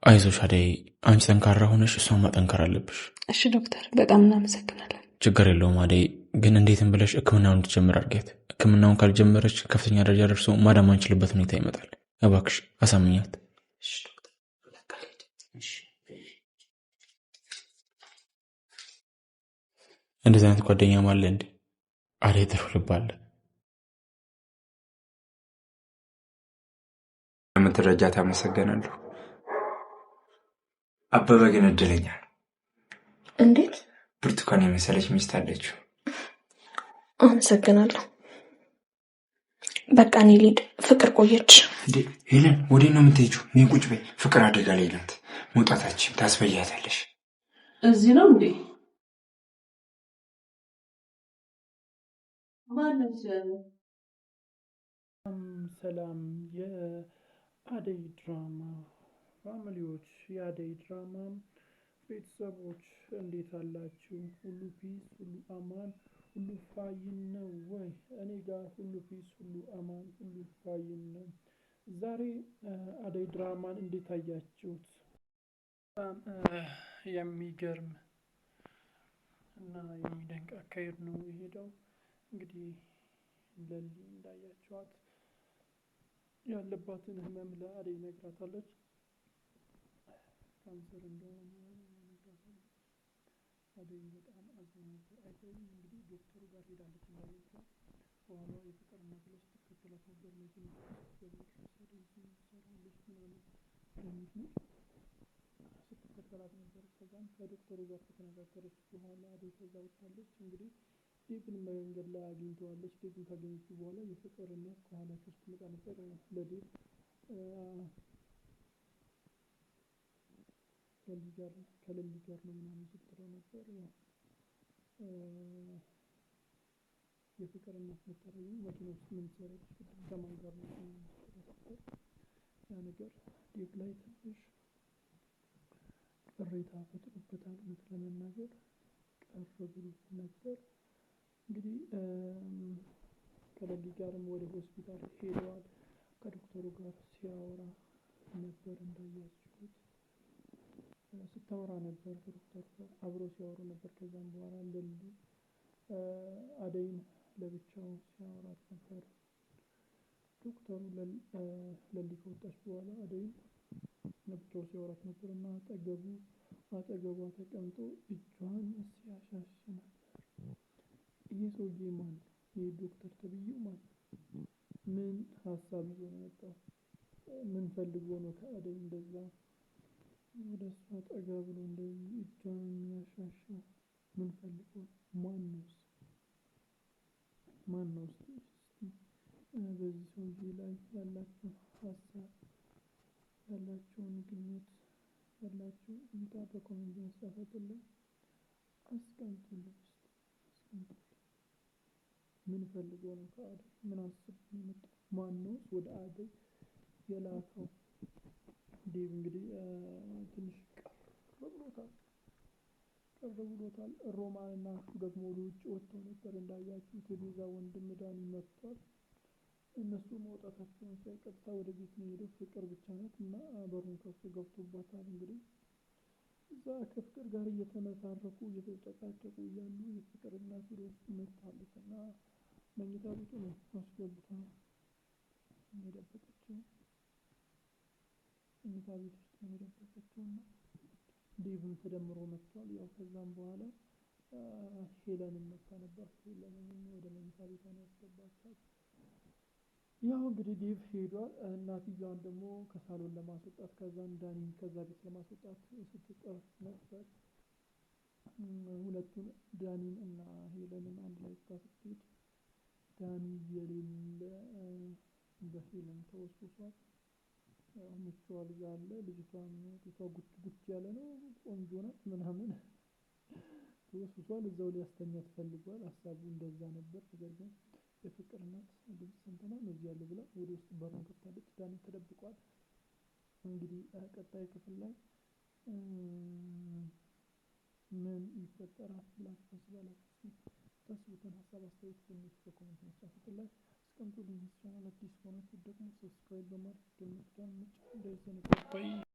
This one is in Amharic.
አይዞሽ አደይ አንቺ ጠንካራ ሆነሽ እሷን ማጠንከር አለብሽ። እሺ ዶክተር በጣም እናመሰግናለን። ችግር የለውም አደይ ግን እንዴትም ብለሽ ሕክምናውን እንድትጀምር አድርጊያት። ሕክምናውን ካልጀመረች ከፍተኛ ደረጃ ደርሶ ማዳን ማንችልበት ሁኔታ ይመጣል። እባክሽ አሳምኛት። እንደዚህ አይነት ጓደኛም አለ እንዴ? አደይ ጥሩ ልብ አለ። ለምትረጃት አመሰግናለሁ። አበበ ግን እድለኛ ነው። እንዴት? ብርቱካን የመሰለች ሚስት አለችው። አመሰግናለሁ። በቃ እኔ ልሂድ። ፍቅር ቆየች። እንዴ ሄለን ወዴት ነው የምትሄጂው? እኔ ቁጭ በይ። ፍቅር አደጋ ላይ ናት። መውጣታችን ታስበያታለሽ። እዚህ ነው እንዴ? ማነው ሲያለው? ሰላም የአደይ ድራማ ፋሚሊዎች፣ የአደይ ድራማ ቤተሰቦች እንዴት አላችሁ? ሁሉ ፒስ፣ ሁሉ አማን፣ ሁሉ ፋይን ነው ወይ? እኔ ጋር ሁሉ ፒስ፣ ሁሉ አማን፣ ሁሉ ፋይን ነው። ዛሬ አደይ ድራማን እንዴት አያችሁት? የሚገርም እና የሚደንቅ አካሄድ ነው የሄደው። እንግዲህ ለሊ እንዳያችኋት ያለባትን ህመም ለአደይ ነግራታለች። ካንሰር እንደሆነ ነግራታለች። አደይ በጣም አዝና ነበር። አይተኝ እንግዲህ ዶክተሩ ጋር ሄዳለች እንዳያችኋት። በኋላ የፍቅር እናት ላይ ስትከተላት ነበር። መኪና ስትከተላት ነበር። ከዛም ከዶክተሩ ጋር ከተነጋገረች በኋላ አደይ ከዛ ወጣለች። እንግዲህ ዴቭን መንገድ ላይ አግኝተዋለች። ዴቭን ካገኘችው በኋላ የፍቅር እናት ከኋላቸው ስትመጣ ነበር። ለዴቭ ከሌሊ ጋር ነው ምናምን ስትለው ነበር። የፍቅር እናት መታረዩ መኪና ውስጥ ምን ትሰራለች? ከማን ጋር ነው ነበር። ያ ነገር ዴቭ ላይ ትንሽ ቅሬታ ፈጥሮበታል። እውነት ለመናገር ቀር ብሎ ነበር። እንግዲህ ከሌሊ ጋርም ወደ ሆስፒታል ሄደዋል። ከዶክተሩ ጋር ሲያወራ ነበር እንዳያችሁት። ስታወራ ነበር ከዶክተሩ ጋር አብረው ሲያወሩ ነበር። ከዛም በኋላ ሌሊ አደይን ለብቻው ሲያወራት ነበር። ዶክተሩ ሌሊ ከወጣች በኋላ አደይን ለብቻው ሲያወራት ነበር እና አጠገቧ ተቀምጦ እጇን ሲያሻሽ ነበር። ይህ ሰውዬ ማን ነው? ይህ ዶክተር ተብዬው ማን ነው? ምን ሀሳብ ይዞ ነው የመጣው? ምን ፈልጎ ነው ከአደይ እንደዛ ወደ እሷ ጠጋ ብሎ እንደዚህ እጇን የሚያሻሸው? ምን ፈልጎ ነው? ማን ነው? እስኪ በዚህ ሰውዬ ላይ ያላችሁን ሀሳብ፣ ያላችሁን ግምት፣ ያላችሁን እይታ በኮሜንት መስጫ አስቀምጡልኝ። ምን ፈልጎ ነው ከአደይ? ምን አስቦ ነው የመጣው? ማን ነው ወደ አደይ የላከው? ዴቭ እንግዲህ ትንሽ ቀር ብሎታል። ሮማን እና እሱ ደግሞ ወደ ውጭ ወጥተው ነበር እንዳያችሁት። የቤዛ ወንድም ዳኒ መጥቷል። እነሱ መውጣታቸውን ሳይ ቀጥታ ወደ ቤት ነው የሄደው። ፍቅር ብቻ ናት እና በሩን ከፍቶ ገብቶባታል። እንግዲህ እዛ ከፍቅር ጋር እየተነታረኩ እየተጨቃጨቁ እያሉ የፍቅር እናት ወደ ውስጥ መጥታለች እና መኝታ ቤቱ ነው አስገብታ የደበቀችው። መኝታ ቤት ውስጥ ነው የደበቀችው እና ዴቭም ተደምሮ መጥቷል። ያው ከዛም በኋላ ሄለንን መታ ነበር። ሄለንን ወደ መኝታ ቤቷ ነው ያስገባቻት። ያው እንግዲህ ዴቭ ሄዷል። እናትየዋን ደግሞ ከሳሎን ለማስወጣት ከዛም ዳኒን ከዛ ቤት ለማስወጣት ስትጥር ነበር። ሁለቱን ዳኒን እና ሄለንን አንድ ላይ ስትሄድ ዳኒ የሌለ በሄለን ተወስውሷል። ምቿ ልጅ አለ። ልጅቷን ጡቷ ጉች ያለ ነው። ቆንጆ ናት ምናምን ተወስውሷል። እዛው ሊያስተኛት ፈልጓል። ሀሳቡ እንደዛ ነበር። ነገር ግን የፍቅር እናት ድምፅ ሰምተናል ነው እዚህ ያለው ብላ ወደ ውስጥ በሩን ከፍታለች። ዳኒ ተደብቋል። እንግዲህ ቀጣይ ክፍል ላይ ምን ይፈጠራል ብላችሁ ታስባላችሁ? ታስቡትን ሀሳብ አስተያየት በኮሜንት መስጫ ላይ አስቀምጡልኝ። ቻናል አዲስ ከሆናችሁ ደግሞ ሰብስክራይብ በማድረግ ደወሉን እንዳይዘነጉ።